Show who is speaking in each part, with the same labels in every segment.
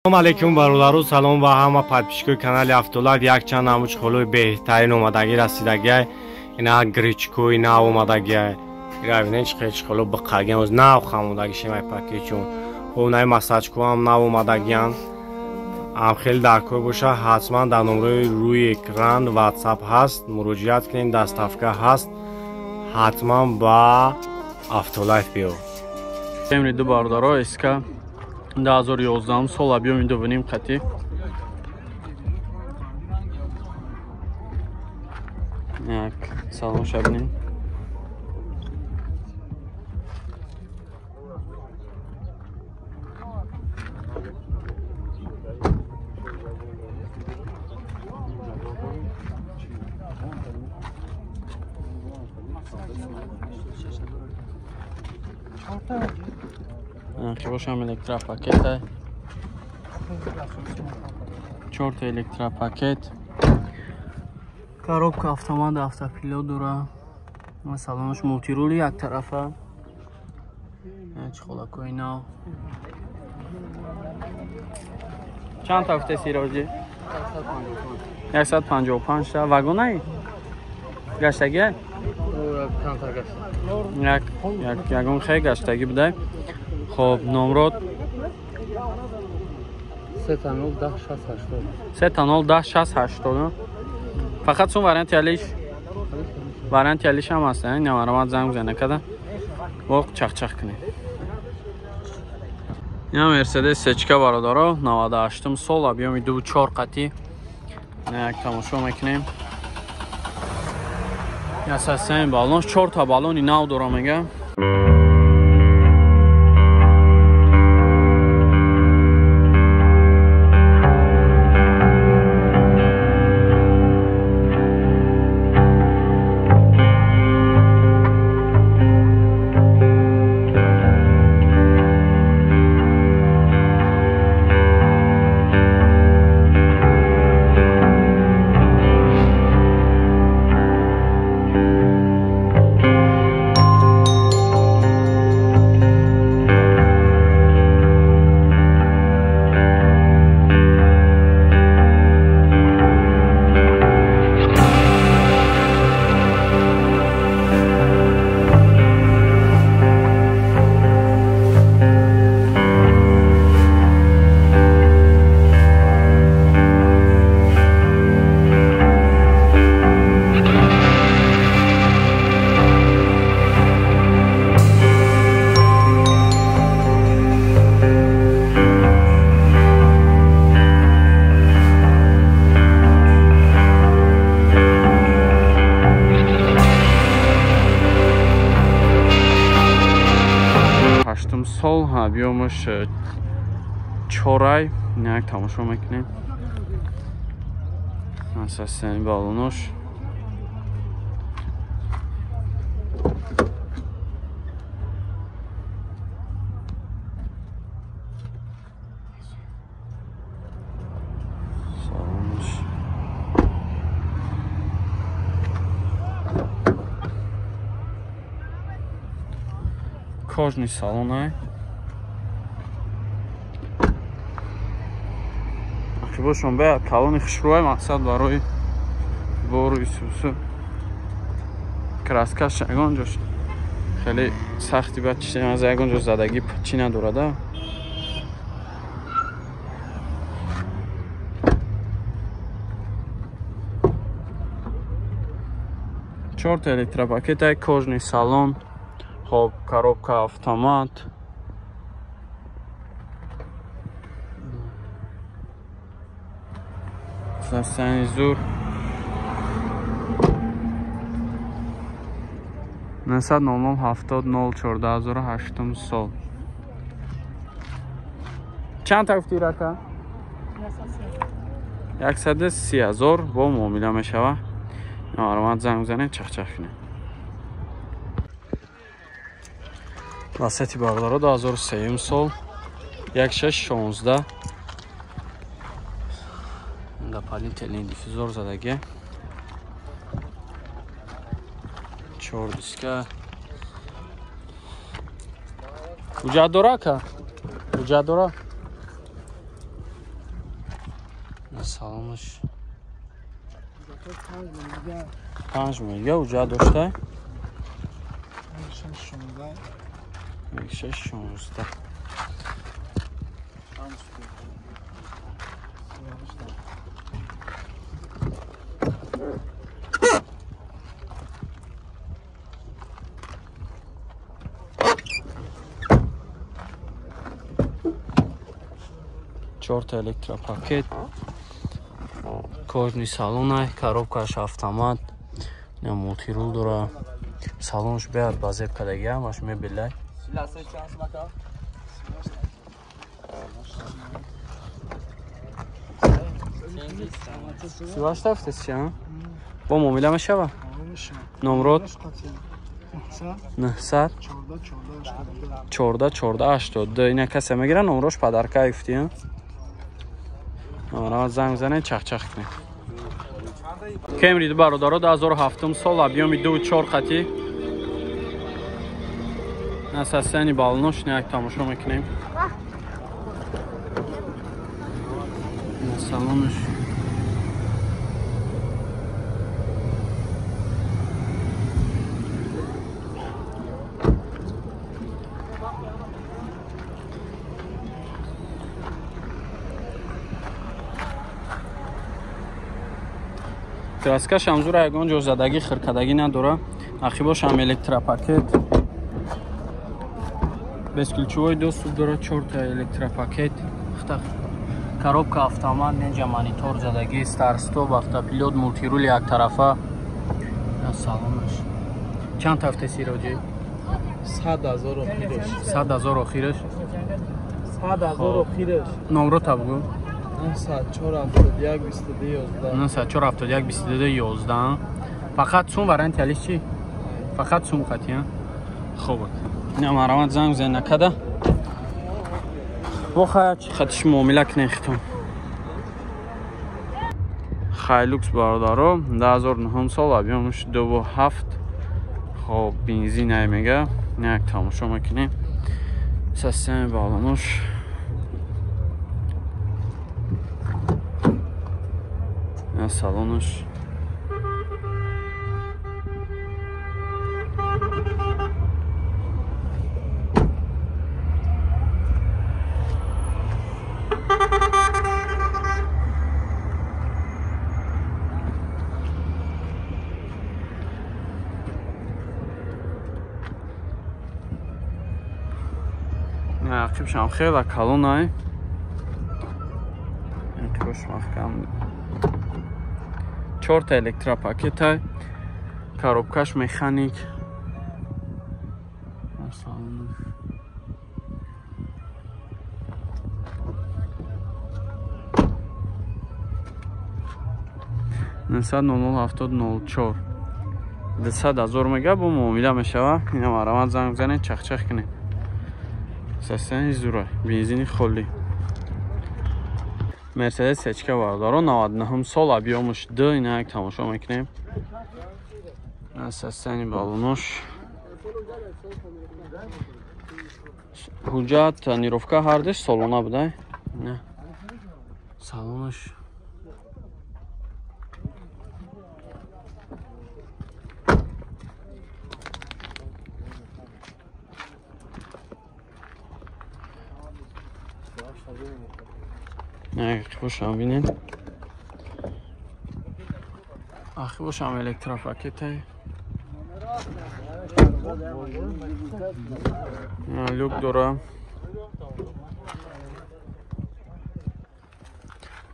Speaker 1: Assalomu alaykum barodaru, salom va hamma podpishkoy kanali Avtolad. Як чанд намуч холои беҳтарин омадаги расидаги ина гречко ина омадаги ира бинен чиқеч холо бақаген оз нав хамодаги шимай пакечун хонай масачко ам нав омадагиан ам хел даркор боша ҳатман дар номраи рӯи экран WhatsApp ҳаст, муроҷиат кунед, даставка ҳаст, ҳатман ба Avtolad биё.
Speaker 2: Эмри ду бародаро иска 2011 сол объем довиним қати як салон шабиним бошам электропакет 4 та электропакет коробка автомат автопилот дора салонош мултирули як тарафа чхолакои нав чанд та гуфте сироҷи 155 та вагонаи гаштаги ягон хе гаштаги будай. خب نمرات 3-0-10-60-80 فقط سون وارنت یالیش هم هست این نمارمات زنگ بزنه کده وقت چخ کنه این مرسدس سچکا برادارا 98 سال объем 2.4 قطی یک تماشا میکنیم اساسا بالون 4 تا بالون نو دارم میگم сол объемش 4 ай як тамошо мекунем асасен балонош кожный салон ай бошон бе калони хушрӯй мақсад барои бору исусу краскаш ягон ҷош хеле сахти ба чиштем аз ягон ҷо задаги чӣ надорада чорта электропакетай кожный салон хоб коробка автомат сензор 900-00-70-04-2008 сол чанд та гуфти рака 130,000 бо муомила мешава номаромат занг бизанем чахчах кунем васати бародаро 2003 сол 1616 да палин телин диффузор задаги 4 диска Ucadora ka. Ucadora. салонаш 5 мега уҷа дошта 6-16 4 электропакет кожни салона коробкаш автомат на мултирул дора салонш беяд базеб кардагия ҳамаш мебелай сиваштафтесча бо муомила мешава номрот 900 14 ина касе мегира номрош падарка ифти номера занг зане чахчах кунед Camry бародаро 2007 сол объеми 2.4 хати на состоянии баллонош як тамошо мекунем на салонош краскаш ҳамзура ягон ҷо задагӣ хиркадагӣ надора ахибош ҳам электропакет бескулчувои ду суб дора 4 та электропакет коробка автомат нинҷа монитор задагӣ старстоп автопилот мултирул яктарафа салонаш чанд тафтеси роҷи 100,000 охираш номро табгу 9471 фақат сум варианти алиш чи фақат сум қатия хуб ина марамат занг зен накада бо чи хатиш муомила кунем хитон хайлукс бародаро 2009 сол объемш 2.7 хоб бензин ай мега як тамошо мекунем система балонош салонош ақибшам хела калонай интош маҳкам 4 та электропакет коробкаш механик نسبت 007004 200,000 мега бо муомила мешава ина марамат занг зане чахчах кунем састани зура бензини холӣ Mercedes сечка бародаро 99 сол объемш 2 ина як тамошо мекунем состояние баллонош ҳуҷҷат тонировка ҳардиш солона будай не салонош Ахибошам бинед ахибошам электропакетай люк дора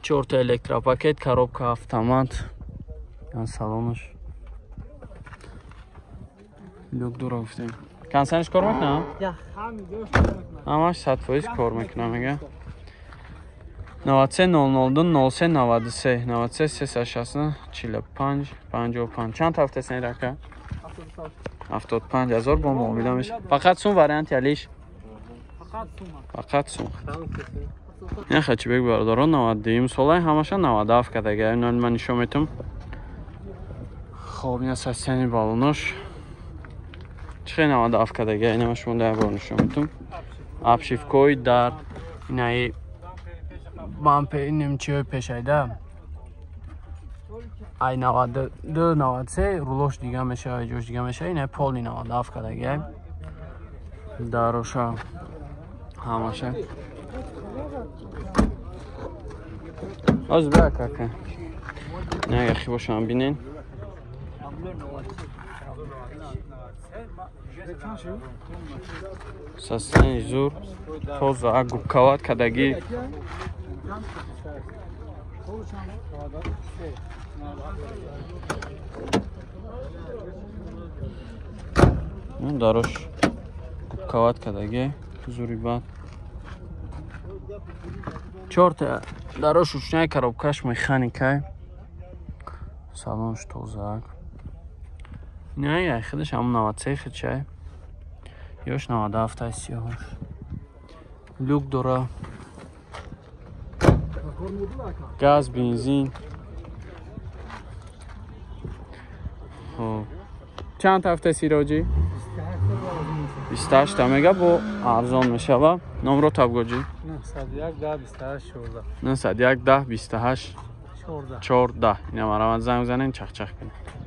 Speaker 2: 4 та электропакет коробка автомат салонош люк дора гуфтем кансаниш кор мекунам ҳамаш 100% кор мекунам мега 93 002 93 93 360 45 чанд тафтесен рака 75,000 бо муомила меша фақат сум варианти алиш фақат сум ин хачибек бародарон 92 солай ҳамаша 97 кадаги ин ман нишон метам хоб ин состояние баллонош чӣ 97 кадаги ин ма шумо дар бор нишон метам обшивкои дар инаи من نمیچه پیشایده ای 92 93 رولوش دیگه میشه ای جوش دیگه میشه اینه پولی 97 کدگی داروشا هماشه از بیا که نه یخی باشم بینین سستن زور توز اگو کوات کدگی داروش کوات کدگی زوری باد چورت داروش وشنای коробкаш механика салонш тозак نه یا خودش هم 93 چه یوش 97 سیاهش لوک داره گاز بنزین چند هفته سیراجی 28 میگه با ارزان میشه و نمرو تبگوجی
Speaker 3: 901 10 28 14
Speaker 2: 901 10 28 14 اینه مرا من زنگ بزنین چخ چخ کنید